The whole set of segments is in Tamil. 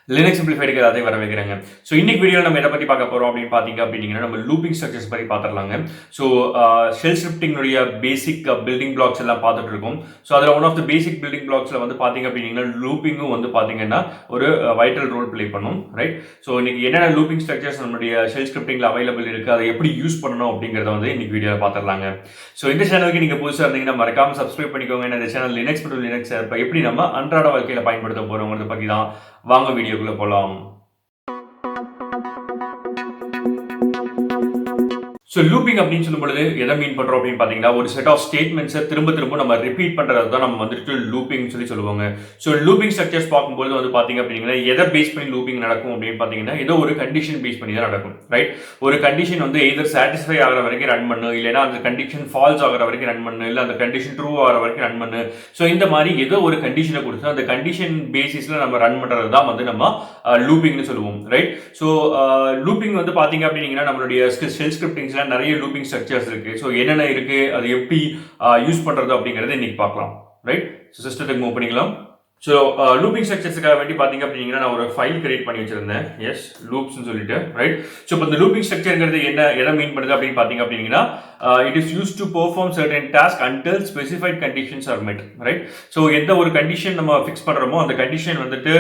லினக்ஸ் சிம்பிளிஃபைடுக்கு அதை வர வைக்கிறாங்க. ஸோ இன்னைக்கு வீடியோவில் நம்ம எதை பற்றி பார்க்க போகிறோம் அப்படின்னு பார்த்தீங்க அப்படின்னா நம்ம லூப்பிங் ஸ்ட்ரக்சர்ஸ் பற்றி பார்த்துடலாங்க. ஸோ ஷெல் ஸ்கிரிப்டிங்குடைய பேசிக் பில்டிங் பிளாக்ஸ் எல்லாம் பார்த்துட்டு இருக்கோம். ஸோ அதில் one of the basic building பிளாக்ஸில் வந்து பார்த்தீங்க அப்படின்னா லூப்பிங்கும் வந்து பார்த்தீங்கன்னா ஒரு வைட்டல் ரோல் ப்ளே பண்ணும், ரைட்? ஸோ இன்னைக்கு என்னென்ன லூப்பிங் ஸ்ட்ரக்சர்ஸ் நம்மளுடைய ஷெல் ஸ்கிரிப்டிங்கில் அவைலபிள் இருக்குது, அதை எப்படி யூஸ் பண்ணணும் அப்படிங்கிறத வந்து இன்னைக்கு வீடியோவில் பார்த்துடலாங்க. ஸோ இந்த சேனலுக்கு நீங்கள் புதுசாக இருந்தீங்கன்னா மறக்காம சப்ஸ்கிரைப் பண்ணிக்கோங்க. இந்த சேனல் லினக்ஸ் மற்றும் லினக்ஸ் இப்போ எப்படி நம்ம அன்றாட வாழ்க்கையில் பயன்படுத்த போகிறோங்கிறத பற்றி தான். வாங்க வீடியோக்குள்ள போலாம். ஸோ லூப்பிங் அப்படின்னு சொல்லும் பொழுது எதை மீன் பண்ணுறோம் அப்படின்னு பார்த்தீங்கன்னா ஒரு செட் ஆஃப் ஸ்டேட்மெண்ட்ஸை திரும்ப திரும்ப நம்ம ரிப்பீட் பண்ணுறது தான் நம்ம வந்துட்டு லூப்பிங் சொல்லுவாங்க. ஸோ லூப்பிங் ஸ்ட்ரக்சர்ஸ் பார்க்கும்போது வந்து பார்த்தீங்க அப்படின்னா எதை பேஸ் பண்ணி லூப்பிங் நடக்கும் அப்படின்னு பார்த்தீங்கன்னா ஏதோ ஒரு கண்டிஷன் பேஸ் பண்ணி தான் நடக்கும், ரைட்? ஒரு கண்டிஷன் வந்து எதர் சாட்டிஸ்ஃபை ஆகிற வரைக்கும் ரன் பண்ணு, இல்லைன்னா அந்த கண்டிஷன் ஃபால்ஸ் ஆகிற வரைக்கும் ரன் பண்ணு, இல்லை அந்த கண்டிஷன் ட்ரூ ஆகிற வரைக்கும் ரன் பண்ணு. ஸோ இந்த மாதிரி ஏதோ ஒரு கண்டிஷனை கொடுத்து அந்த கண்டிஷன் பேசிஸில் நம்ம ரன் பண்ணுறது தான் வந்து நம்ம லூப்பிங்னு சொல்லுவோம், ரைட்? ஸோ லூப்பிங் வந்து பார்த்தீங்க அப்படின்னா நம்மளுடைய ஷெல் ஸ்கிரிப்டிங்ஸ்ல நிறைய லூப்பிங் ஸ்ட்ரக்சர்ஸ் இருக்கு. ஸோ என்னென்ன இருக்கு, அது எப்படி யூஸ் பண்றது அப்படிங்கறத இன்னைக்கு பார்க்கலாம், ரைட்? ஸோ சிஸ்டத்துக்கு மூவ் பண்ணிக்கலாம். ஸோ லூப்பிங் ஸ்ட்ரக்சர்ஸ்க்காக வேண்டி பார்த்தீங்க அப்படின்னா நான் ஒரு ஃபைல் கிரியேட் பண்ணி வச்சிருந்தேன், எஸ் லூப்ஸ்னு சொல்லிட்டு, ரைட்? ஸோ இப்போ இந்த லூப்பிங் ஸ்ட்ரக்சர்ங்கிறது எதை மீன் பண்ணுது அப்படின்னு பார்த்தீங்க அப்படின்னா it is use to perform certain task until specified conditions R மெட், ரைட்? ஸோ எந்த ஒரு கண்டிஷன் நம்ம ஃபிக்ஸ் பண்ணுறோமோ அந்த கண்டிஷன் வந்துட்டு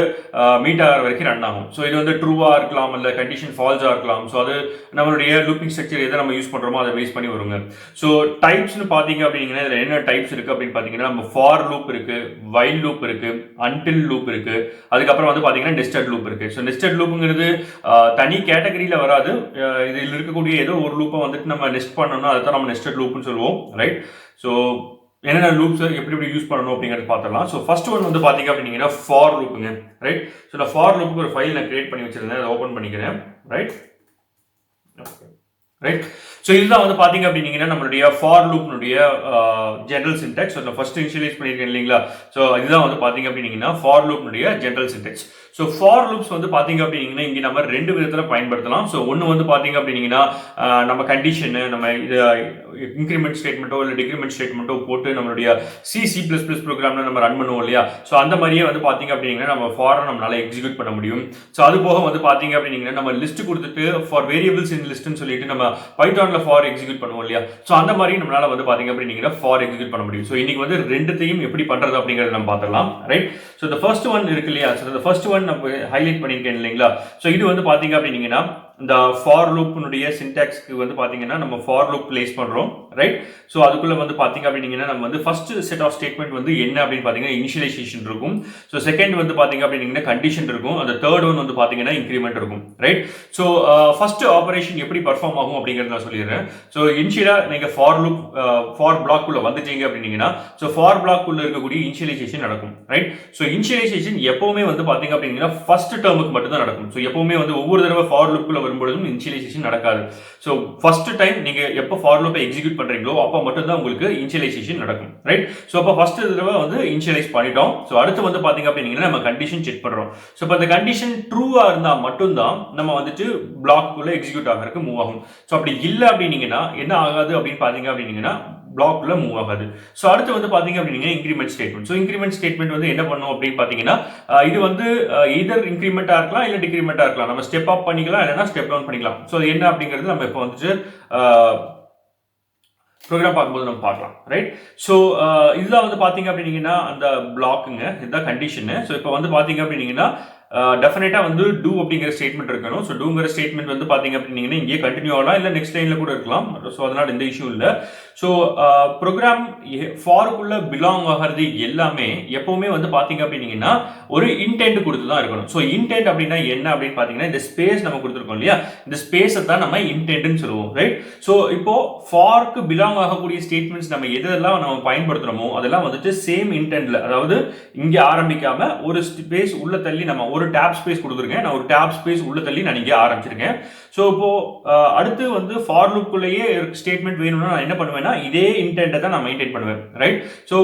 மீட் ஆகிற வரைக்கும் ரன் ஆகும். ஸோ இது வந்து ட்ரூவாக இருக்கலாம், இல்லை கண்டிஷன் ஃபால்ஸாக இருக்கலாம். ஸோ அது நம்மளுடைய லூப்பிங் ஸ்ட்ரக்சர் எதை நம்ம யூஸ் பண்ணுறோமோ அதை பேஸ் பண்ணி வருங்க. ஸோ டைப்ஸ்னு பார்த்தீங்க அப்படிங்கன்னா இதில் என்ன டைப்ஸ் இருக்குது அப்படின்னு பார்த்தீங்கன்னா நம்ம ஃபார் லூப் இருக்குது, வைல் லூப் இருக்குது, அன்டில் லூப் இருக்கு, அதுக்கப்புறம் வந்து பாத்தீங்கன்னா நெஸ்டட் லூப் இருக்கு. ஸோ நெஸ்டட் லூப்புங்கிறது தனி கேட்டகரியில வராது. இதில் இருக்கக்கூடிய ஏதோ ஒரு லூப்பை வந்துட்டு நம்ம நெஸ்ட் பண்ணணும்னா அதை தான் நம்ம நெஸ்டட் லூப்னு சொல்லுவோம், ரைட்? ஸோ என்னென்ன லூப்ஸ் எப்படி யூஸ் பண்ணணும் அப்படிங்கிறது பார்த்துடலாம். ஸோ ஃபர்ஸ்ட் ஒன் வந்து பாத்தீங்க அப்படின்னா ஃபார் லூப்புங்க, ரைட்? ஸோ நான் ஃபார் லூப்புக்கு ஒரு ஃபைல் நான் கிரியேட் பண்ணி வச்சிருந்தேன், அதை ஓப்பன் பண்ணிக்கிறேன், ரைட்? ரைட்? ஸோ இதுதான் வந்து பார்த்தீங்க அப்படின்னா நம்மளுடைய ஃபார் லூப்னுடைய general syntax. So first initialise பண்ணியிருக்கேன் இல்லைங்களா? ஸோ இதுதான் வந்து பார்த்தீங்க அப்படின்னா ஃபார் லூப்னுடைய general syntax. So for loops வந்து பார்த்தீங்க அப்படின்னா இங்கே நம்ம ரெண்டு விதத்தில் பயன்படுத்தலாம். ஸோ ஒன்று வந்து பார்த்தீங்க அப்படின்னா நம்ம கண்டிஷனு நம்ம இது இன்க்ரிமெண்ட் ஸ்டேட்மெண்ட்டோ இல்லை டிக்ரிமெண்ட் ஸ்டேட்மெண்ட்டோ போட்டு நம்மளுடைய C++ ப்ரோக்ராமில் நம்ம ரன் பண்ணுவோம் இல்லையா? ஸோ அந்த மாதிரியே வந்து பார்த்தீங்க அப்படின்னா நம்ம ஃபாரை நம்மளால எக்ஸிக்யூட் பண்ண முடியும். ஸோ அது போக வந்து பார்த்தீங்க அப்படின்னா நம்ம லிஸ்ட் கொடுத்துட்டு ஃபார் வேரியபிள்ஸ் இன் லிஸ்ட்னு சொல்லிட்டு நம்ம பைத்தான்ல ஃபார் எக்ஸிக்யூட் பண்ணுவோம் இல்லையா? ஸோ அந்த மாதிரி நம்மளால வந்து பாத்தீங்க அப்படின்னா ஃபார் எக்ஸிக்யூட் பண்ண முடியும். ஸோ இன்னைக்கு வந்து ரெண்டுத்தையும் எப்படி பண்றது அப்படிங்கறத நம்ம பார்த்துடலாம், ரைட்? ஸோ இந்த ஃபர்ஸ்ட் ஒன் இருக்கு இல்லையா? ஸோ இந்த ஃபர்ஸ்ட் ஒன் நம்ம ஹைலைட் பண்ணியிருக்கேன் இல்லைங்களா? ஸோ இது வந்து பாத்தீங்க அப்படின்னா இந்த ஃபார் லூப்னுடைய சின்டாக்ஸ்க்கு வந்து பாத்தீங்கன்னா நம்ம ஃபார் லூப் பிளேஸ் பண்றோம், ரைட்? ஸோ அதுக்குள்ள வந்து பாத்தீங்க அப்படின்னா நம்ம வந்து ஃபர்ஸ்ட் செட் ஆஃப் ஸ்டேட்மெண்ட் வந்து என்ன அப்படின்னு பாத்தீங்கன்னா இனிஷியலைசேஷன் இருக்கும். ஸோ செகண்ட் வந்து பாத்தீங்க அப்படின்னா கண்டிஷன் இருக்கும். அந்த தேர்ட் ஒன் வந்து பாத்தீங்கன்னா இன்க்ரிமெண்ட் இருக்கும், ரைட்? ஸோ ஃபர்ஸ்ட் ஆபரேஷன் எப்படி பர்ஃபார்ம் ஆகும் அப்படிங்கறத நான் சொல்லிடுறேன். ஸோ இனிஷியலா நீங்க ஃபார் லூப் ஃபார் பிளாக் குள்ள வந்துட்டீங்க அப்படின்னா ஸோ ஃபார் பிளாக் குள்ள இருக்கக்கூடிய இனிஷியலைசேஷன் நடக்கும், ரைட்? ஸோ இனிஷியலைசேஷன் எப்பவுமே வந்து பாத்தீங்க அப்படின்னா ஃபர்ஸ்ட் டேர்முக்கு மட்டும் தான் நடக்கும். ஸோ எப்பவுமே வந்து ஒவ்வொரு தடவை ஃபார் லூப் குள்ள வரும்பொழுதும் இனிஷியலைசேஷன் நடக்காது. ஸோ ஃபர்ஸ்ட் டைம் நீங்க எப்போ ஃபார் லூப்பை எக்ஸிக்யூட் பண்றீங்களோ அப்போ மட்டும் தான் உங்களுக்கு இனிஷியலைசேஷன் நடக்கும், ரைட்? ஸோ அப்போ ஃபர்ஸ்ட் தடவை வந்து இனிஷியலைஸ் பண்ணிட்டோம். ஸோ அடுத்து வந்து பாத்தீங்க அப்படின்னா நம்ம கண்டிஷன் செக் பண்றோம். ஸோ இப்போ அந்த கண்டிஷன் ட்ரூவா இருந்தா மட்டும்தான் நம்ம வந்துட்டு பிளாக் குள்ள எக்ஸிக்யூட் ஆகிறதுக்கு மூவ் ஆகும். ஸோ அப்படி இல்லை அப்படின்னீங்கன்னா என்ன ஆகாது அப்படின்னு பாத்தீங்க அப்படின்னா பிளாக்ல மூவ் ஆகாது. ஸோ அடுத்து வந்து பாத்தீங்க அப்படின்னா increment statement. So increment statement வந்து என்ன பண்ணும் அப்படின்னு பாத்தீங்கன்னா இது வந்து எதர் இன்க்ரிமெண்டா இருக்கலாம் இல்லை டிக்ரிமெண்டா இருக்கலாம். நம்ம ஸ்டெப் அப் பண்ணிக்கலாம் இல்லைன்னா ஸ்டெப் டவுன் பண்ணிக்கலாம். ஸோ என்ன அப்படிங்கிறது நம்ம இப்போ வந்துட்டு ப்ரோக்ராம் பார்க்கும்போது நம்ம பார்க்கலாம், ரைட்? ஸோ இதுதான் வந்து பாத்தீங்க அப்படின்னா அந்த பிளாக்குங்க, இதுதான் கண்டிஷனு. ஸோ இப்போ வந்து பாத்தீங்க அப்படின்னா டெஃபினட்டா வந்து டூ அப்படிங்கிற ஸ்டேட்மெண்ட் இருக்கணும். ஸோ டூங்கிற ஸ்டேட்மெண்ட் வந்து பாத்தீங்க அப்படின்னா இங்கே கண்டினியூ ஆகலாம் இல்லை நெக்ஸ்ட் லைன்ல கூட இருக்கலாம். ஸோ அதனால எந்த இஷ்யூ இல்லை. ஸோ ப்ரோக்ராம் ஃபாருக்குள்ள பிலாங் ஆகிறது எல்லாமே எப்பவுமே வந்து பாத்தீங்க அப்படின்னா ஒரு இன்டென்ட் கொடுத்து தான் இருக்கணும். ஸோ இன்டென்ட் அப்படின்னா என்ன அப்படின்னு பாத்தீங்கன்னா இந்த ஸ்பேஸ் நம்ம கொடுத்துருக்கோம் இல்லையா? இந்த ஸ்பேஸை தான் நம்ம இன்டென்ட்னு சொல்லுவோம், ரைட்? ஸோ இப்போ ஃபார்க்கு பிலாங் ஆகக்கூடிய ஸ்டேட்மெண்ட்ஸ் நம்ம எதெல்லாம் நம்ம பயன்படுத்துறோமோ அதெல்லாம் வந்துட்டு சேம் இன்டென்ட்ல, அதாவது இங்கே ஆரம்பிக்காம ஒரு ஸ்பேஸ் உள்ள தள்ளி நம்ம ஒரு டேப் ஸ்பேஸ் கொடுத்துருக்கேன். நான் ஒரு டேப் ஸ்பேஸ் உள்ள தள்ளி நான் இங்கே ஆரம்பிச்சிருக்கேன். ஸோ இப்போ அடுத்து வந்து ஃபார் லூப்புக்குள்ளேயே ஸ்டேட்மெண்ட் வேணும்னா நான் என்ன பண்ணுவேன்னா இதே இன்டென்ட்டை தான் நான் மெயின்டைன் பண்ணுவேன், ரைட்? ஸோ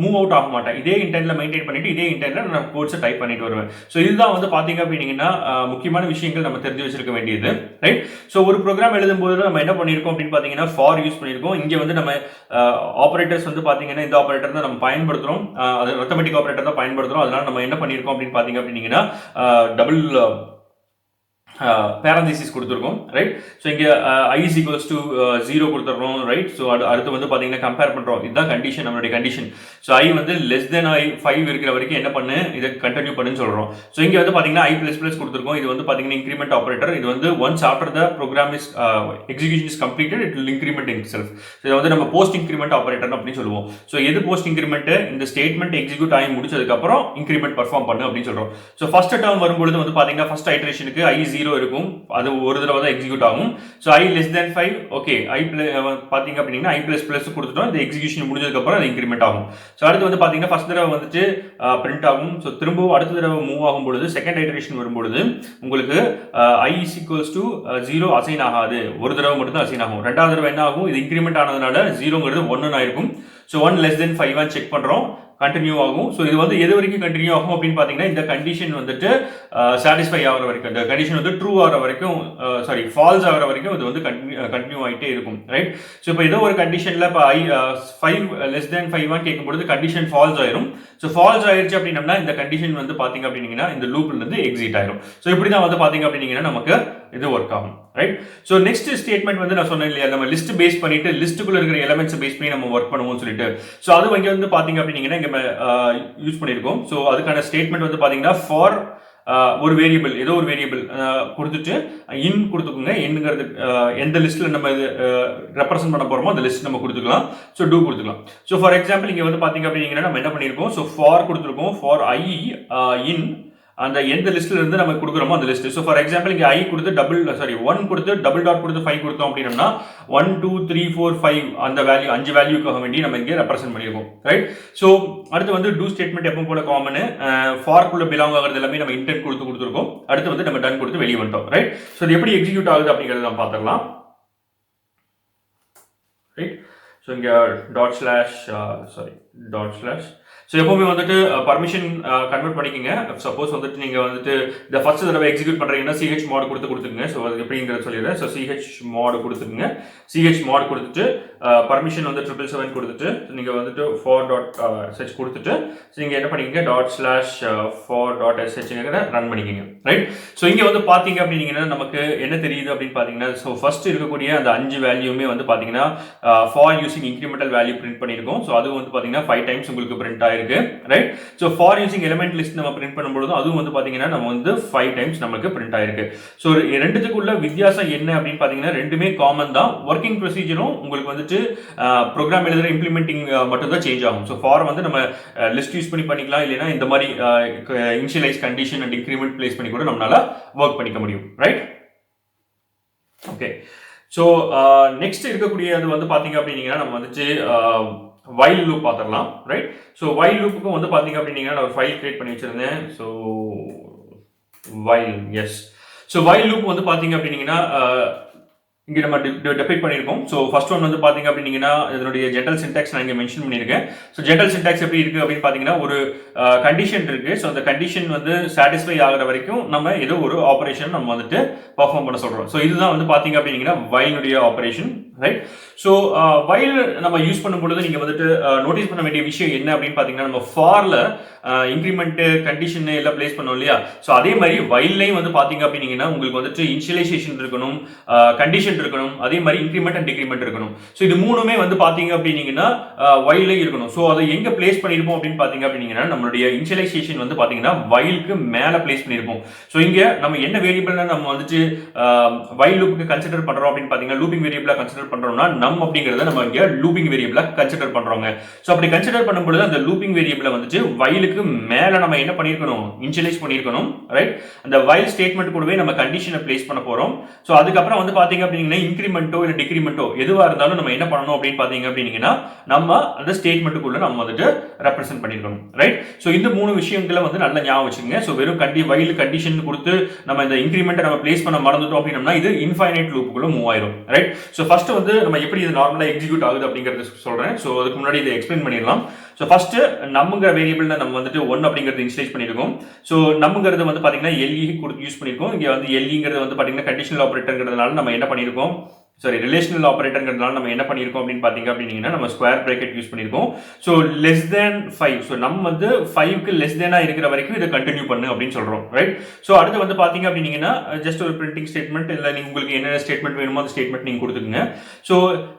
மூவ் அவுட் ஆக மாட்டேன். இதே இன்டென்ட்ல மெயின்டைன் பண்ணிட்டு இதே இன்டென்ட்ல நான் கோட்ஸை டைப் பண்ணிட்டு வருவேன். ஸோ இதுதான் வந்து பாத்தீங்க அப்படின்னா முக்கியமான விஷயங்கள் நம்ம தெரிஞ்சு வச்சிருக்க வேண்டியது, ரைட்? ஸோ ஒரு ப்ரோக்ராம் எழுதும்போது நம்ம என்ன பண்ணியிருக்கோம் அப்படின்னு பாத்தீங்கன்னா ஃபார் யூஸ் பண்ணியிருக்கோம். இங்கே வந்து நம்ம ஆபரேட்டர்ஸ் வந்து பாத்தீங்கன்னா இந்த ஆபரேட்டர் தான் நம்ம பயன்படுத்துறோம், அது அரித்மெட்டிக் ஆபரேட்டர் தான் பயன்படுத்துறோம். அதனால நம்ம என்ன பண்ணியிருக்கோம் அப்படின்னு பாத்தீங்க அப்படின்னா பார்த்தீங்கன்னா டபுள் parenthesis கொடுத்துருக்கோம் ரைட். ஸோ இங்கே i is equals to 0 கொடுத்துருக்கோம் ரைட். ஸோ அடுத்து வந்து பார்த்தீங்கன்னா கம்பேர் பண்ணுறோம், இதுதான் கண்டிஷன், நம்மளுடைய கண்டிஷன். ஸோ i வந்து லெஸ் தென் i 5 இருக்கிற வரைக்கும் என்ன பண்ணு, இதை கண்டினியூ பண்ணுன்னு சொல்கிறோம். ஸோ இங்கே வந்து பார்த்தீங்கன்னா i ++ கொடுத்துருக்கோம். இது வந்து பார்த்தீங்கன்னா இன்க்ரிமெண்ட் ஆப்ரேட்டர். இது வந்து once after the program is execution is completed it will increment in self. இதை வந்து நம்ம போஸ்ட் இன்க்ரிமெண்ட் ஆப்ரேட்டர் அப்படின்னு சொல்லுவோம். ஸோ எது போஸ்ட் இன்க்ரிமெண்ட், இந்த ஸ்டேட்மெண்ட் எக்ஸிக்யூட் ஆகி முடிச்சதுக்கப்புறம் இன்க்ரிமெண்ட் பர்ஃபார்ம் பண்ணு அப்படின்னு சொல்கிறோம். ஸோ ஃபர்ஸ்ட் டேர்ம் வரும்பொழுது வந்து பார்த்தீங்கன்னா ஃபர்ஸ்ட் ஐட்ரேஷனுக்கு i 0 இருக்கும், அது ஒரு தடவை தான் எக்ஸிக்யூட் ஆகும். So i less than 5 okay, i பார்த்தீங்க அப்படின்னா i ++ கொடுத்துட்டோம், இந்த எக்ஸிக்யூஷன் முடிஞ்சதுக்கு அப்புறம் அது இன்க்ரிமெண்ட் ஆகும். ஸோ அடுத்து வந்து பார்த்தீங்கன்னா ஃபர்ஸ்ட் தடவை வந்துட்டு பிரிண்ட் ஆகும். ஸோ திரும்பவும் அடுத்த தடவை மூவ் ஆகும் பொழுது செகண்ட் ஐட்ரேஷன் வரும்பொழுது உங்களுக்கு i is equals to 0 assign ஆகாது, ஒரு தடவை மட்டும் தான் அசைன் ஆகும். ரெண்டாவது தடவை என்ன ஆகும், இது இன்க்ரிமெண்ட் ஆனதுனால 0ங்கிறது 1 ஆயிருக்கும். ஸோ 1 less than 5 செக் பண்றோம், கண்டினியூ ஆகும். ஸோ இது வந்து எது வரைக்கும் கண்டினியூ ஆகும் அப்படின்னு பார்த்தீங்கன்னா இந்த கண்டிஷன் வந்துட்டு சாட்டிஸ்ஃபை ஆகிற வரைக்கும், இந்த கண்டிஷன் வந்து ட்ரூ ஆகிற வரைக்கும், ஃபால்ஸ் ஆகிற வரைக்கும் இது வந்து கண்டினியூ ஆகிட்டே இருக்கும் ரைட். ஸோ இப்போ ஏதோ ஒரு கண்டிஷனில் இப்போ i 5 less than 5 கேட்கும்பொழுது கண்டிஷன் ஃபால்ஸ் ஆயிரும். ஸோ ஃபால்ஸ் ஆயிடுச்சு அப்படின்னா இந்த கண்டிஷன் வந்து பார்த்தீங்க அப்படின்னா இந்த லூப்ல இருந்து எக்ஸிட் ஆயிரும். ஸோ இப்படி தான் வந்து பார்த்தீங்க அப்படின்னா நமக்கு இது ஒர்க் ஆகும் ரைட். ஸோ நெக்ஸ்ட் ஸ்டேட்மெண்ட் வந்து நான் சொன்னேன் இல்லையா, நம்ம லிஸ்ட் பேஸ் பண்ணிட்டு லிஸ்ட்டுக்குள்ள இருக்கிற எலமெண்ட்ஸ் பேஸ் பண்ணி நம்ம ஒர்க் பண்ணுவோம்னு சொல்லிட்டு. ஸோ அது இங்கே வந்து பார்த்தீங்க அப்படின்னா இங்கே யூஸ் பண்ணியிருக்கோம். ஸோ அதுக்கான ஸ்டேட்மெண்ட் வந்து பார்த்தீங்கன்னா ஃபார் ஒரு வேரியபிள், ஏதோ ஒரு வேரியபிள் கொடுத்துட்டு இன் கொடுத்துக்கோங்க. என்னங்கிறது எந்த லிஸ்ட்ல நம்ம ரெப்ரசென்ட் பண்ண போறோமோ அந்த லிஸ்ட் நம்ம கொடுத்துக்கலாம். ஸோ டூ கொடுத்துக்கலாம். ஸோ ஃபார் எக்ஸாம்பிள் இங்கே வந்து பார்த்தீங்க அப்படின்னா நம்ம என்ன பண்ணியிருக்கோம், ஸோ ஃபார் கொடுத்துருக்கோம், ஃபார் i இன் அந்த எந்த லிஸ்ட்ல இருந்து நம்ம கொடுக்குறோமோ அந்த லிஸ்ட். ஸோ ஃபார் எக்ஸாம்பிள் இங்கே i கொடுத்து 1 கொடுத்து டபுள் டாட் கொடுத்து 5 கொடுத்தோம் அப்படின்னா 1 2 3 4 5 அந்த வேல்யூ 5 வேல்யூக்காக வேண்டி நம்ம இங்கே ரெப்ரசென்ட் பண்ணியிருக்கோம் ரைட். ஸோ அடுத்து வந்து டூ ஸ்டேட்மெண்ட் எப்பவும் போல காமன், ஃபார்க்குள்ள பிலாங் ஆகிறது எல்லாமே நம்ம இன்டென்ட் கொடுத்துருக்கோம். அடுத்து வந்து நம்ம டன் கொடுத்து வெளியே வந்துட்டோம் ரைட். ஸோ இது எப்படி எக்ஸிக்யூட் ஆகுது அப்படிங்கிறத நம்ம பார்த்துக்கலாம் ரைட். ஸோ இங்கே டாட் ஸ்லாஷ் ஸோ எப்பவுமே வந்துட்டு பர்மிஷன் கன்வெர்ட் பண்ணிக்கோங்க. சப்போஸ் வந்துட்டு நீங்கள் வந்துட்டு இந்த ஃபர்ஸ்ட் தடவை எக்ஸிக்யூட் பண்ணுறீங்கன்னா CH mod கொடுத்துருங்க. ஸோ அது எப்படிங்கிறத சொல்லிடுறேன். ஸோ CH mod கொடுத்துருங்க. CH mod கொடுத்துட்டு பர்மிஷன் வந்து 777 கொடுத்துட்டு நீங்கள் வந்துட்டு for.sh கொடுத்துட்டு நீங்கள் என்ன பண்ணிக்கங்க ./for.sh ரன் பண்ணிக்கோங்க ரைட். ஸோ இங்கே வந்து பார்த்தீங்க அப்படின்னா நமக்கு என்ன தெரியுது அப்படின்னு பார்த்தீங்கன்னா, ஸோ ஃபர்ஸ்ட் இருக்கக்கூடிய அந்த 5 வேல்யூமே வந்து பார்த்தீங்கன்னா for using incremental value print பண்ணியிருக்கோம். ஸோ அது வந்து பார்த்தீங்கன்னா 5 டைம்ஸ் உங்களுக்கு பிரிண்ட் ஆயிருக்கு right. So for using element list நம்ம பிரிண்ட் பண்ணும்போது அதுவும் வந்து பார்த்தீங்கன்னா நம்ம வந்து 5 டைம்ஸ் நமக்கு பிரிண்ட் ஆயிருக்கு. ஸோ ரெண்டுத்துக்குள்ள வித்தியாசம் என்ன அப்படின்னு பார்த்தீங்கன்னா ரெண்டுமே காமன் தான். ஒர்க்கிங் ப்ரொசீஜரும் உங்களுக்கு வந்துட்டு ப்ரோக்ராம் எழுதுற இம்ப்ளிமெண்டிங் மட்டும் தான் சேஞ்ச் ஆகும். ஸோ ஃபார் வந்து நம்ம லிஸ்ட் யூஸ் பண்ணிக்கலாம், இல்லைன்னா இந்த மாதிரி initialise condition and increment place பண்ணி கூட நம்மளால ஒர்க் பண்ணிக்க முடியும் ரைட். ஓகே. ஸோ நெக்ஸ்ட் இருக்கக்கூடியது வந்து பார்த்தீங்க அப்படின்னா நம்ம வந்துட்டு while loop பார்த்துடலாம் ரைட். ஸோ while loopக்கும் வந்து பார்த்தீங்க அப்படின்னா நான் ஒரு ஃபைல் கிரியேட் பண்ணி வச்சிருந்தேன். So while yes. So while loop வந்து பார்த்தீங்க அப்படின்னா இங்கே நம்ம டெபிட் பண்ணியிருக்கோம். ஸோ ஃபர்ஸ்ட் ஒன் வந்து பார்த்தீங்க அப்படின்னா இதனுடைய ஜென்ரல் சின்டாக்ஸ் நான் இங்கே மென்ஷன் பண்ணியிருக்கேன். ஸோ ஜென்ரல் சின்டாக்ஸ் எப்படி இருக்குது அப்படின்னு பார்த்தீங்கன்னா ஒரு கண்டிஷன் இருக்குது. ஸோ அந்த கண்டிஷன் வந்து சாட்டிஸ்ஃபை ஆகிற வரைக்கும் நம்ம ஏதோ ஒரு ஆப்ரேஷன் நம்ம வந்துட்டு பர்ஃபார்ம் பண்ண சொல்கிறோம். ஸோ இதுதான் வந்து பார்த்தீங்க அப்படின்னா while operation right. So while நம்ம யூஸ் பண்ணும்பொழுது நீங்கள் வந்துட்டு நோட்டீஸ் பண்ண வேண்டிய விஷயம் என்ன அப்படின்னு பார்த்தீங்கன்னா நம்ம ஃபாரில் இன்க்ரிமெண்ட்டு கண்டிஷன் எல்லாம் பிளேஸ் பண்ணோம் இல்லையா. ஸோ அதே மாதிரி whileலையும் வந்து பார்த்தீங்க அப்படின்னா உங்களுக்கு வந்துட்டு இனிஷியலைசேஷன் இருக்கணும், கண்டிஷன் இருக்கணும், அதே மாதிரி இன்க்ரிமெண்ட் அண்ட் டிக்ரிமெண்ட் இருக்கணும். ஸோ இது மூணுமே வந்து பார்த்தீங்க அப்படின்னா whileலையும் இருக்கணும். ஸோ அதை எங்கே பிளேஸ் பண்ணியிருப்போம் அப்படின்னு பார்த்தீங்க அப்படின்னா நம்மளுடைய இனிஷியலைசேஷன் வந்து பார்த்தீங்கன்னா whileக்கு மேலே பிளேஸ் பண்ணியிருப்போம். ஸோ இங்கே நம்ம என்ன வேரியபிள்னா நம்ம வந்துட்டு while loopக்கு கன்சிடர் பண்ணுறோம் அப்படின்னு பார்த்தீங்கன்னா லூப்பிங் வேரியபிளாக கன்சிடர் பண்ணுறோம்னா நம் அப்படிங்கிறத நம்ம இங்கே லூப்பிங் வேரியபிளாக கன்சிடர் பண்ணுறோங்க. ஸோ அப்படி கன்சிடர் பண்ணும்போது அந்த லூப்பிங் வேரியபிளை வந்துட்டு whileக்கு மேலே நம்ம என்ன பண்ணியிருக்கணும், இனிஷியலைஸ் பண்ணியிருக்கணும் ரைட். அந்த while ஸ்டேட்மெண்ட் கூடவே நம்ம கண்டிஷனை பிளேஸ் பண்ண போகிறோம். ஸோ அதுக்கப்புறம் வந்து பார்த்தீங்க அப்படின்னா இன்க்ரிமெண்ட்டோ இல்லை டிக்ரிமெண்ட்டோ எதுவாக இருந்தாலும் நம்ம என்ன பண்ணணும் அப்படின்னு பார்த்தீங்க அப்படின்னா நம்ம அந்த ஸ்டேட்மெண்ட்டுக்குள்ள நம்ம வந்துட்டு ரெப்ரசென்ட் பண்ணியிருக்கணும் ரைட். ஸோ இந்த 3 விஷயங்களை வந்து நல்லா ஞாபகம் வச்சுக்கோங்க. ஸோ வெறும் while கண்டிஷன் கொடுத்து நம்ம இந்த இன்க்ரிமெண்ட்டை நம்ம பிளேஸ் பண்ண மறந்துட்டோம் அப்படின்னா இது இன்ஃபைனைட் லூப்புக்குள்ள மூவ் ஆயிரும் ரைட். ஸோ ஃபர்ஸ்ட் வந்து நம்ம எப்படி இது நார்மலாக எக்ஸிக்யூட் ஆகுது அப்படிங்கிறது சொல்கிறேன். ஸோ அதுக்கு முன்னாடி இதை எக்ஸ்பிளைன் பண்ணிடலாம். ஸோ ஃபர்ஸ்ட் நம்மங்கிற வேரியபிள்ல நம்ம வந்துட்டு 1 அப்படிங்கிறது இனிஷியலைஸ் பண்ணியிருக்கோம். ஸோ நம்மங்கிறது வந்து பார்த்தீங்கன்னா LE கொடுத்து யூஸ் பண்ணியிருக்கோம். இங்கே வந்து LEங்கிறது வந்து பார்த்தீங்கன்னா கண்டிஷனல் ஆப்ரேட்டர்ங்கிறதுனால நம்ம என்ன பண்ணியிருக்கோம், சாரி ரிலேஷனல் ஆபரேட்டர்ங்கிறதுனால நம்ம என்ன பண்ணியிருக்கோம் அப்படின்னு பார்த்தீங்க அப்படின்னா நம்ம ஸ்கொயர் பிராக்கெட் யூஸ் பண்ணியிருக்கோம். So less than 5. ஸோ நம்ம வந்து 5க்கு லெஸ் தேனாக இருக்கிற வரைக்கும் இதை கண்டினியூ பண்ணு அப்படின்னு சொல்கிறோம், ரைட்? ஸோ அடுத்து வந்து பார்த்தீங்க அப்படின்னா ஜஸ்ட் ஒரு பிரிண்டிங் ஸ்டேட்மெண்ட் இல்லை நீங்கள் உங்களுக்கு என்னென்ன ஸ்டேட்மெண்ட் வேணுமோ அந்த ஸ்டேட்மெண்ட் நீங்கள் கொடுத்துக்குங்க. ஸோ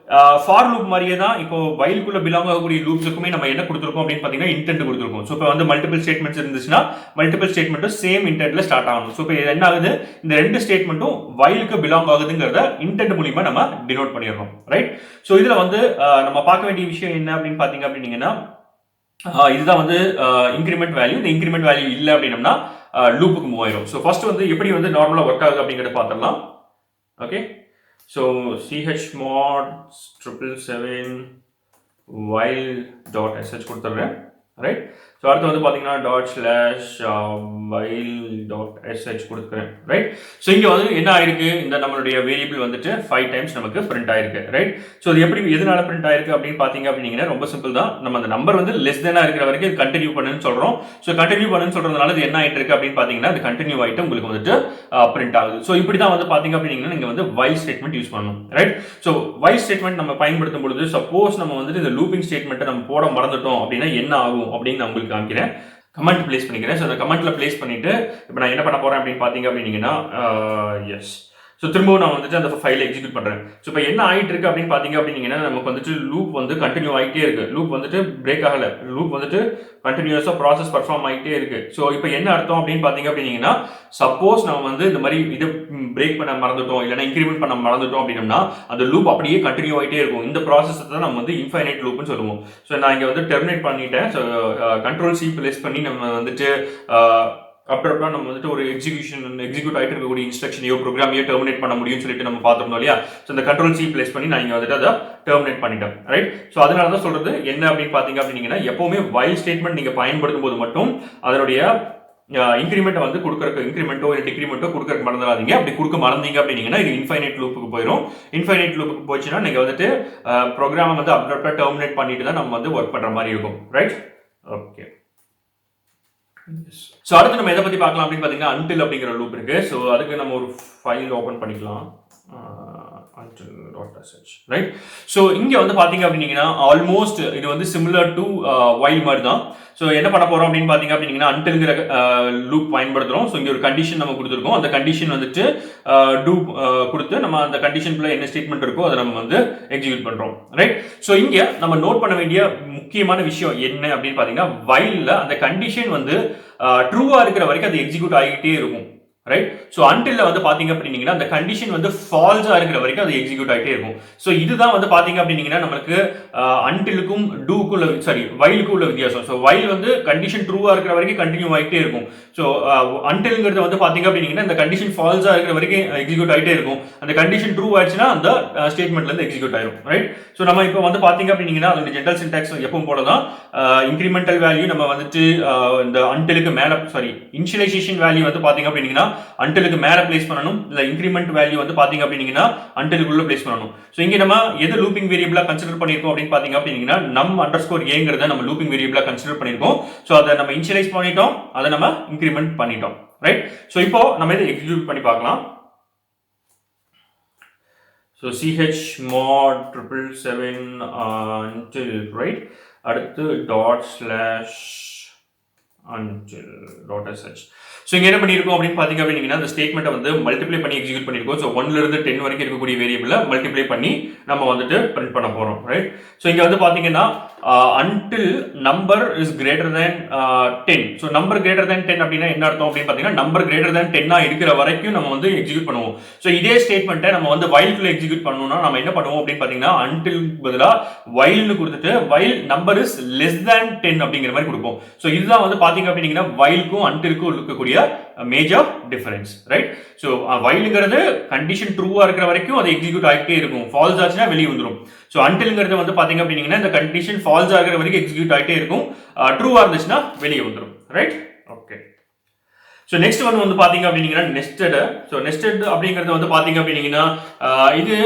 ஃபார் லூப் மாதிரியே தான் இப்போ வைல்குள்ள பிலாங் ஆகக்கூடிய லூப்ஸுக்குமே நம்ம என்ன கொடுத்துருக்கோம் அப்படின்னு பார்த்தீங்கன்னா இன்டென்ட் கொடுத்துருக்கோம். ஸோ இப்போ வந்து மல்டிபிள் ஸ்டேட்மெண்ட்ஸ் இருந்துச்சுன்னா மல்டிபிள் ஸ்டேட்மெண்ட்டும் சேம் இன்டென்ட்ல ஸ்டார்ட் ஆகணும். ஸோ இப்போ என்ன ஆகுது, இந்த ரெண்டு ஸ்டேட்மெண்ட்டும் வைலுக்கு பிலாங் ஆகுதுங்கிறத இன்டென்ட் மூலியமா நம்ம டினோட் பண்ணிடுறோம், ரைட்? ஸோ இதுல வந்து நம்ம பார்க்க வேண்டிய விஷயம் என்ன அப்படின்னு பாத்தீங்க அப்படின்னீங்கன்னா இதுதான் வந்து இன்கிரிமெண்ட் வேல்யூ. இந்த இன்கிரிமெண்ட் வேல்யூ இல்லை அப்படின்னம்னா லூப்புக்கு மூவ் ஆயிரும். ஸோ ஃபர்ஸ்ட் வந்து எப்படி வந்து நார்மலா ஒர்க் ஆகுது அப்படிங்கிறத பார்த்துடலாம். Okay, so chmod 777 while .sh கொடுத்துட்றேன், ரைட்? ஸோ அடுத்து வந்து பார்த்தீங்கன்னா ./while.sh கொடுத்துக்கிறேன், ரைட்? ஸோ இங்கே வந்து என்ன ஆயிருக்கு, இந்த நம்மளுடைய வேரியபிள் வந்துட்டு 5 டைம்ஸ் நமக்கு பிரிண்ட் ஆயிருக்கு, ரைட்? ஸோ இது எப்படி எதனால பிரிண்ட் ஆயிருக்கு அப்படின்னு பார்த்தீங்க அப்படின்னா ரொம்ப சிம்பிள் தான். நம்ம அந்த நம்பர் வந்து லெஸ் தேனா இருக்கிற வரைக்கும் இது கண்டினியூ பண்ணுன்னு சொல்றோம். ஸோ கண்டினியூ பண்ணுன்னு சொல்றதுனால இது என்ன ஆயிட்டு இருக்கு அப்படின்னு பார்த்தீங்கன்னா அது கண்டினியூ ஆயிட்டு உங்களுக்கு வந்துட்டு பிரிண்ட் ஆகுது. ஸோ இப்படி தான் வந்து பார்த்தீங்க அப்படின்னா நீங்க வந்து while ஸ்டேட்மெண்ட் யூஸ் பண்ணணும், ரைட்? ஸோ while ஸ்டேட்மெண்ட் நம்ம பயன்படுத்தும் பொழுது சப்போஸ் நம்ம வந்துட்டு இந்த லூப்பிங் ஸ்டேட்மெண்ட்டை நம்ம போட மறந்துட்டோம் அப்படின்னா என்ன ஆகும் அப்படின்னு நான் உங்களுக்கு காமிக்கிறேன். கமெண்ட் பிளேஸ் பண்ணிக்கிறேன். ஸோ அந்த கமெண்ட்ல பிளேஸ் பண்ணிட்டு இப்போ நான் என்ன பண்ண போறேன் அப்படின்னு பார்த்தீங்க அப்படின்னா எஸ், ஸோ திரும்பவும் நான் வந்துட்டு அந்த ஃபைலை எக்ஸிக்யூட் பண்ணுறேன். ஸோ இப்போ என்ன ஆகிட்டு இருக்கு அப்படின்னு பார்த்தீங்க அப்படின்னா நமக்கு வந்துட்டு லூப் வந்து கண்டினியூ ஆகிட்டே இருக்கு. லூப் வந்துட்டு பிரேக் ஆகலை, லூப் வந்துட்டு கண்டினியூஸாக ப்ராசஸ் பர்ஃபார்ம் ஆகிட்டே இருக்கு. ஸோ இப்போ என்ன அர்த்தம் அப்படின்னு பார்த்தீங்க அப்படின்னா சப்போஸ் நம்ம வந்து இந்த மாதிரி இதை பிரேக் பண்ண மறந்துட்டோம் இல்லைன்னா இன்க்ரிமெண்ட் பண்ண மறந்துட்டோம் அப்படின்னா அந்த லூப் அப்படியே கண்டினியூ ஆகிட்டே இருக்கும். இந்த ப்ராசஸ் தான் நம்ம வந்து இன்ஃபைனைட் லூப்னு சொல்லுவோம். ஸோ நான் இங்கே வந்து டெர்மினேட் பண்ணிட்டேன். ஸோ Ctrl+C ப்ளேஸ் பண்ணி நம்ம வந்துட்டு அப்புறம் நம்ம வந்துட்டு ஒரு எக்ஸிக்யூட் ஆகிட்டு இருக்கக்கூடிய இன்ஸ்ட்ரக்ஷனையோ ப்ரோக்ராமையோ டெர்மினேட் பண்ண முடியும்னு சொல்லிட்டு நம்ம பார்த்துருந்தோம் இல்லையா? ஸோ இந்த Ctrl+C ப்ளேஸ் பண்ணி நான் இங்கே வந்துட்டு அதை டெர்மினேட் பண்ணிட்டேன், ரைட்? ஸோ அதனால தான் சொல்றது என்ன அப்படின்னு பார்த்தீங்க அப்படின்னா எப்பவுமே while ஸ்டேட்மெண்ட் நீங்க பயன்படுத்தும் போது மட்டும் அதனுடைய இன்க்ரிமெண்ட் வந்து கொடுக்கறதுக்கு இன்க்ரிமெண்ட்டோ இல்லை டிக்ரிமெண்ட்டோ கொடுக்கறதுக்கு மறந்துடாதீங்க. அப்படி கொடுக்க மறந்தீங்க அப்படின்னா இது இன்ஃபைனைட் லூப்புக்கு போயிடும். இன்ஃபைனைட் லூப்புக்கு போச்சுன்னா நீங்க வந்துட்டு ப்ரோக்ராமை வந்து அப்ரப்டா டெர்மினேட் பண்ணிட்டு தான் நம்ம வந்து ஒர்க் பண்ற மாதிரி இருக்கும், ரைட்? ஓகே, ஸோ அடுத்து நம்ம எதை பத்தி பார்க்கலாம் அப்படின்னு பார்த்தீங்கன்னா until அப்படிங்கிற லூப் இருக்கு. ஸோ அதுக்கு நம்ம ஒரு ஃபைல் ஓப்பன் பண்ணிக்கலாம், until.sh, ரைட்? ஸோ இங்க வந்து பாத்தீங்க அப்படின்னா ஆல்மோஸ்ட் இது வந்து சிமிலர் டு while மாதிரி தான். ஸோ என்ன பண்ண போறோம் அப்படின்னு பாத்தீங்க அப்படின்னா untilங்கிற லூப் பயன்படுத்துறோம். ஸோ இங்க ஒரு கண்டிஷன் நம்ம கொடுத்துருக்கோம். அந்த கண்டிஷன் வந்துட்டு do கொடுத்து நம்ம அந்த கண்டிஷனுக்குள்ள என்ன ஸ்டேட்மெண்ட் இருக்கோ அதை நம்ம வந்து எக்ஸிக்யூட் பண்றோம், ரைட்? ஸோ இங்க நம்ம நோட் பண்ண வேண்டிய முக்கியமான விஷயம் என்ன அப்படின்னு பாத்தீங்கன்னா whileல அந்த கண்டிஷன் வந்து ட்ரூவா இருக்கிற வரைக்கும் அது எக்ஸிக்யூட் ஆகிட்டே இருக்கும், ரைட்? ஸோ அன்டில் வந்து பாத்தீங்க அப்படின்னா அந்த கண்டிஷன் வந்து ஃபால்ஸா இருக்கிற வரைக்கும் அது எக்ஸிக்யூட் ஆகிட்டே இருக்கும். ஸோ இதுதான் வந்து பாத்தீங்க அப்படின்னா நமக்கு அன்டிலுக்கும் டூக்கும் சாரி வைலுக்கும் உள்ள வித்தியாசம். ஸோ வைல் வந்து கண்டிஷன் ட்ரூவா இருக்கிற வரைக்கும் கண்டினியூ ஆகிட்டே இருக்கும். ஸோ அன்டில்ங்கிறது வந்து பாத்தீங்க அப்படின்னா இந்த கண்டிஷன் ஃபால்ஸா இருக்கிற வரைக்கும் எக்ஸிக்யூட் ஆகிட்டே இருக்கும். அந்த கண்டிஷன் ட்ரூ ஆயிடுச்சுன்னா அந்த ஸ்டேட்மெண்ட்ல இருந்து எக்ஸிக்யூட் ஆயிடும், ரைட்? ஸோ நம்ம இப்போ வந்து பாத்தீங்க அப்படின்னா அதோட ஜெனரல் சின்டாக்ஸ் எப்பவும் போல தான். இன்க்ரிமெண்டல் வேல்யூ நம்ம வந்துட்டு இந்த அன்டிலுக்கு மேல சாரி இனிஷியலைசேஷன் வேல்யூ வந்து பாத்தீங்க அப்படின்னா அன்டிலுக்கு மேல பிளேஸ் பண்ணணும். இல்ல இன்கிரிமெண்ட் வேல்யூ வந்து பாத்தீங்க அப்படின்னா அன்டிலுக்குள்ள பிளேஸ் பண்ணணும். சோ இங்க நம்ம எது லூப்பிங் வேரியபிளா கன்சிடர் பண்ணிருக்கோம் அப்படின்னு பாத்தீங்க அப்படின்னா num_a நம்ம லூப்பிங் வேரியபிளா கன்சிடர் பண்ணிருக்கோம். சோ அதை நம்ம இனிஷியலைஸ் பண்ணிட்டோம், அதை நம்ம இன்கிரிமெண்ட் பண்ணிட்டோம், ரைட்? சோ இப்போ நம்ம இதை எக்ஸிக்யூட் பண்ணி பார்க்கலாம். So chmod 777 until, right? அடுத்து ./until.sh. ஸோ இங்கே என்ன பண்ணியிருக்கோம் அப்படின்னு பார்த்தீங்க அப்படின்னா அந்த ஸ்டேட்மெண்ட்டை வந்து மல்டிப்ளை பண்ணி எக்ஸிக்யூட் பண்ணியிருக்கோம். ஸோ 1ல இருந்து 10 வரைக்கும் இருக்கக்கூடிய வேரியபிளை மல்டிப்ளை பண்ணி நம்ம வந்துட்டு பிரிண்ட் பண்ண போகிறோம், ரைட்? ஸோ இங்கே வந்து பார்த்தீங்கன்னா until number is greater than 10. So number greater than 10 அப்படின்னா என்ன அர்த்தம் அப்படின்னு பார்த்தீங்கன்னா நம்பர் greater than 10 இருக்கிற வரைக்கும் நம்ம வந்து எக்ஸிக்யூட் பண்ணுவோம். ஸோ இதே ஸ்டேட்மெண்ட்டை நம்ம வந்து whileக்குள்ள எக்ஸிக்யூட் பண்ணணும்னா நம்ம என்ன பண்ணுவோம் அப்படின்னு பார்த்தீங்கன்னா until பதிலாக whileன்னு கொடுத்துட்டு while number is less than 10 அப்படிங்கிற மாதிரி கொடுப்போம். ஸோ இதுதான் வந்து பார்த்தீங்க அப்படின்னா whileக்கும் untilக்கும் இருக்கக்கூடிய மேஜர் டிஃபரன்ஸ், ரைட்? சோ whileங்கிறது கண்டிஷன் ட்ரூவா இருக்கிற வரைக்கும் அது எக்ஸிக்யூட் ஆகிட்டே இருக்கும். ஃபால்ஸ் ஆச்சுன்னா வெளிய வந்துரும். சோ untilங்கிறது வந்து பாத்தீங்க அப்படின்னா இந்த கண்டிஷன் ஃபால்ஸ் ஆகிற வரைக்கும் எக்ஸிக்யூட் ஆகிட்டே இருக்கும். ட்ரூவா இருந்துச்சுன்னா வெளிய வந்துரும், ரைட்? ஓகே. ஸோ நெக்ஸ்ட் வந்து பார்த்தீங்க அப்படின்னீங்கன்னா நெஸ்டட். ஸோ நெஸ்டட் அப்படிங்கிறது வந்து பார்த்தீங்க அப்படின்னீங்கன்னா இது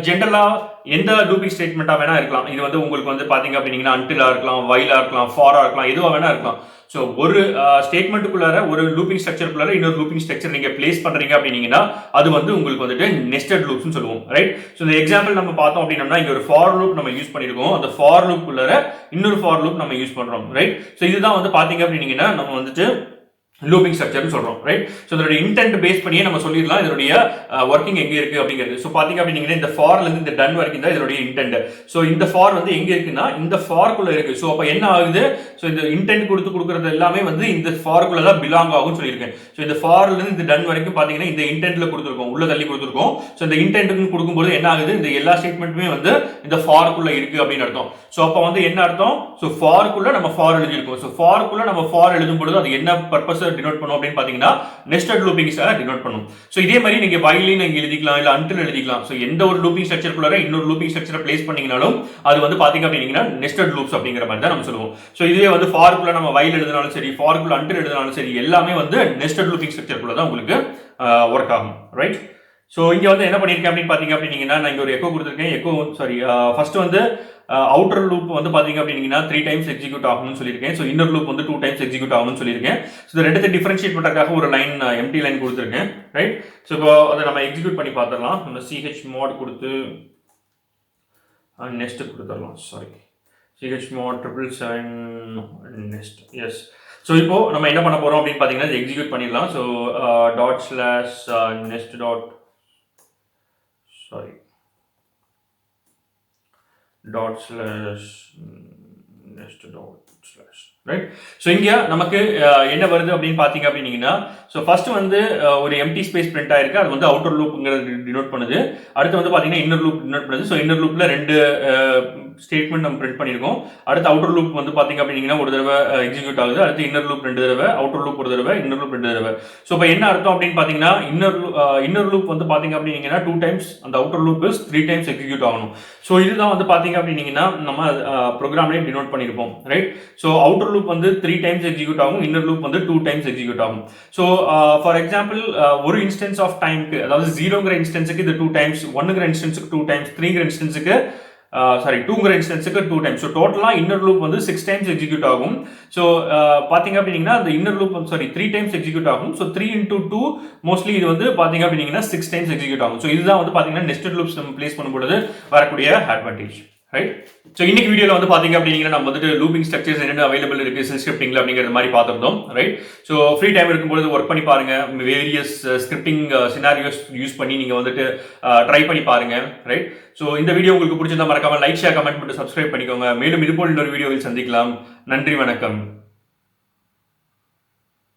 ஜென்ரலாக எந்த லூப்பிங் ஸ்டேட்மெண்ட்டாக வேணா இருக்கலாம். இது வந்து உங்களுக்கு வந்து பார்த்தீங்க அப்படின்னீங்கன்னா அன்டிலாக இருக்கலாம், வைலாக இருக்கலாம், ஃபாராக இருக்கலாம், எதுவாக வேணா இருக்கலாம். ஸோ ஒரு ஸ்டேட்மெண்ட்டுக்குள்ளார ஒரு லூப்பிங் ஸ்ட்ரக்சருக்குள்ளார இன்னொரு லூப்பிங் ஸ்ட்ரக்சர் நீங்கள் பிளேஸ் பண்ணுறீங்க அப்படின்னீங்கன்னா அது வந்து உங்களுக்கு வந்துட்டு நெஸ்டட் லூப்ஸ்னு சொல்லுவோம், ரைட்? ஸோ இந்த எக்ஸாம்பிள் நம்ம பார்த்தோம் அப்படின்னா இங்கே ஒரு ஃபார் லூப் நம்ம யூஸ் பண்ணியிருக்கோம். அந்த ஃபார் லூப்புக்குள்ளார இன்னொரு ஃபார் லூப் நம்ம யூஸ் பண்ணுறோம், ரைட்? ஸோ இதுதான் வந்து பார்த்தீங்க அப்படின்னீங்கன்னா நம்ம வந்துட்டு லூப்பிங் ஸ்ட்ரக்சர்னு சொல்றோம், ரைட்? ஸோ இதோட இன்டென்ட் பேஸ் பண்ணியே நம்ம சொல்லிடலாம் இதோடைய ஒர்க்கிங் எங்க இருக்கு அப்படிங்கிறது. ஸோ பாத்தீங்க அப்படின்னீங்கன்னா இந்த ஃபார்ல இருந்து இந்த டன் வரைக்கும் தான் இதோடைய இன்டென்ட். ஸோ இந்த ஃபார் வந்து எங்க இருக்குன்னா இந்த ஃபார்க்குள்ள இருக்கு. ஸோ அப்ப என்ன ஆகுது? ஸோ இந்த இன்டென்ட் கொடுக்கறது எல்லாமே வந்து இந்த ஃபார்க்குள்ள தான் பிலாங் ஆகும்னு சொல்லியிருக்கேன். ஸோ இந்த ஃபார்ல இருந்து இந்த டன் வரைக்கும் பாத்தீங்கன்னா இந்த இன்டென்ட்ல கொடுத்துருக்கோம், உள்ள தள்ளி கொடுத்துருக்கோம். ஸோ இந்த இன்டென்ட்னு கொடுக்கும்போது என்ன ஆகுது? இந்த எல்லா ஸ்டேட்மெண்ட்டுமே வந்து இந்த ஃபார்க்குள்ள இருக்கு அப்படின்னு அர்த்தம். ஸோ அப்ப வந்து என்ன அர்த்தம்? ஸோ ஃபார்க்குள்ள நம்ம ஃபார் எழுதியிருக்கோம். ஸோ ஃபார்க்குள்ள நம்ம ஃபார் எழுதும் பொழுது அது என்ன பர்பஸ் டினோட் பண்ணும் அப்படின்னு பாத்தீங்கன்னா நெஸ்டட் லூப்பிங்ஸ் டினோட் பண்ணும். சோ இதே மாதிரி நீங்க வைலின் நீங்க எழுதிக்கலாம், இல்ல அன்டில் எழுதிக்கலாம். சோ எந்த ஒரு லூப்பிங் ஸ்ட்ரக்சருக்குள்ள இன்னொரு லூப்பிங் ஸ்ட்ரக்சரை பிளேஸ் பண்ணீங்கனாலும் அது வந்து பாத்தீங்க அப்படின்னா நெஸ்டட் லூப்ஸ் அப்படிங்கிற மாதிரி தான் நம்ம சொல்லுவோம். சோ இதுவே வந்து ஃபார்க்குள்ள நம்ம வைல் எழுதினாலும் சரி, ஃபார்க்குள்ள அன்டில் எழுதினாலும் சரி, எல்லாமே வந்து நெஸ்டட் லூப்பிங் ஸ்ட்ரக்சருக்குள்ள தான் உங்களுக்கு ஒர்க் ஆகும், ரைட்? ஸோ இங்கே வந்து என்ன பண்ணியிருக்கேன் அப்படின்னு பார்த்தீங்க அப்படின்னீங்கன்னா நான் இங்கே ஒரு எக்கோ கொடுத்துருக்கேன். எக்கோ சாரி ஃபர்ஸ்ட் வந்து அவுட்டர் லூப் வந்து பார்த்தீங்க அப்படின்னீங்கன்னா 3 டைம்ஸ் எக்ஸிக்யூட் ஆகணும்னு சொல்லியிருக்கேன். ஸோ இன்னர் லூப் வந்து 2 டைம்ஸ் எக்ஸிக்யூட் ஆகணும்னு சொல்லியிருக்கேன். ஸோ இந்த ரெண்டுத்தை டிஃபரன்ஷியேட் பண்ணுறதுக்காக ஒரு லைன் எம்டி லைன் கொடுத்துருக்கேன், ரைட்? ஸோ இப்போ அதை நம்ம எக்ஸிக்யூட் பண்ணி பார்த்துடலாம். நம்ம சிஹெச் மாட் கொடுத்து நெக்ஸ்ட் கொடுத்துடலாம். சாரி, சிஹெச் மாட் 777 நெக்ஸ்ட், எஸ். ஸோ இப்போ நம்ம என்ன பண்ண போறோம் அப்படின்னு பார்த்தீங்கன்னா எக்ஸிக்யூட் பண்ணிடலாம். So ./nest sorry ./nest right? So இங்க நமக்கு என்ன வருது அப்படின்னு பாத்தீங்க அப்படின்னீங்கன்னா ஸோ ஃபர்ஸ்ட் வந்து ஒரு எம்டி ஸ்பேஸ் பிரிண்ட் ஆயிருக்கு. அது வந்து அவுட்டர் லூப்ங்கிறது டினோட் பண்ணுது. அடுத்து வந்து பாத்தீங்கன்னா இன்னர் லூப் டினோட் பண்ணுது. ஸோ இன்னர் லூப்ல 2 ஸ்டேட்மெண்ட் நம்ம பிரிண்ட் பண்ணியிருக்கோம். அடுத்து அவுட்டர் லூப் வந்து பாத்தீங்க அப்படின்னீங்கன்னா ஒரு தடவை எக்ஸிக்யூட் ஆகுது. அடுத்து இன்னர் லூப் 2 தடவை, அவுட்டர் லூப் ஒரு தடவை, இன்னர் லூப் 2 தடவை. ஸோ இப்போ என்ன அர்த்தம் அப்படின்னு பாத்தீங்கன்னா இன்னர் லூப் வந்து பாத்தீங்க அப்படின்னீங்கன்னா 2 டைம்ஸ், அந்த அவுட்டர் லூப் 3 டைம்ஸ் எக்ஸிக்யூட் ஆகணும். ஸோ இதுதான் வந்து பாத்தீங்க அப்படின்னீங்கன்னா நம்ம ப்ரோக்ராம்லேயே டினோட் பண்ணியிருப்போம், ரைட்? ஸோ அவுட்டர் லூப் வந்து 3 டைம்ஸ் எக்ஸிக்யூட் ஆகும், இன்னர் லூப் வந்து 2 டைம்ஸ் எக்ஸிக்யூட் ஆகும். ஸோ ஃபார் எக்ஸாம்பிள் ஒரு இன்ஸ்டன்ஸ் ஆஃப் டைம்க்கு, அதாவது 0ங்கிற இன்ஸ்டன்ஸுக்கு இது 2 டைம்ஸ், 1ங்கிற இன்ஸ்டன்ஸுக்கு 2 டைம்ஸ், 3ங்கிற இன்ஸ்டன்ஸுக்கு 2ங்கிற இன்ஸ்டன்ஸுக்கு 2 டைம்ஸ். ஸோ டோட்டலா இன்னர் லூப் வந்து 6 டைம்ஸ் எக்ஸிக்யூட் ஆகும். ஸோ பாத்தீங்க அப்படின்னா அந்த இன்னர் லூப் 3 டைம்ஸ் எக்ஸிக்யூட் ஆகும். ஸோ 3 into 2 மோஸ்ட்லி இது வந்து பாத்தீங்க அப்படின்னா 6 டைம்ஸ் எக்ஸிக்யூட் ஆகும். ஸோ இதுதான் வந்து பாத்தீங்கன்னா நெஸ்டட் லூப்ஸ் நம்ம பிளேஸ் பண்ணும்போது வரக்கூடிய அட்வான்டேஜ், ரைட்? ஸோ இன்னைக்கு வீடியோல வந்து பாத்தீங்க அப்படின்னா நம்ம வந்துட்டு லூப்பிங் ஸ்ட்ரக்சர்ஸ் என்னென்ன அவைலபிள் இருக்கு ஷெல் ஸ்கிரிப்டிங்ல அப்படிங்கிற மாதிரி பார்த்துருந்தோம், ரைட்? ஸோ ஃப்ரீ டைம் இருக்கும்போது ஒர்க் பண்ணி பாருங்க. வேரியஸ் ஸ்கிரிப்டிங் சினாரியோஸ் யூஸ் பண்ணி நீங்க வந்துட்டு ட்ரை பண்ணி பாருங்க, ரைட்? ஸோ இந்த வீடியோ உங்களுக்கு பிடிச்சிருந்தா மறக்காம லைக், ஷேர், கமெண்ட் பண்ணிட்டு சப்ஸ்கிரைப் பண்ணிக்கோங்க. மேலும் இது போல் இன்னொரு வீடியோவில் சந்திக்கலாம். நன்றி, வணக்கம்.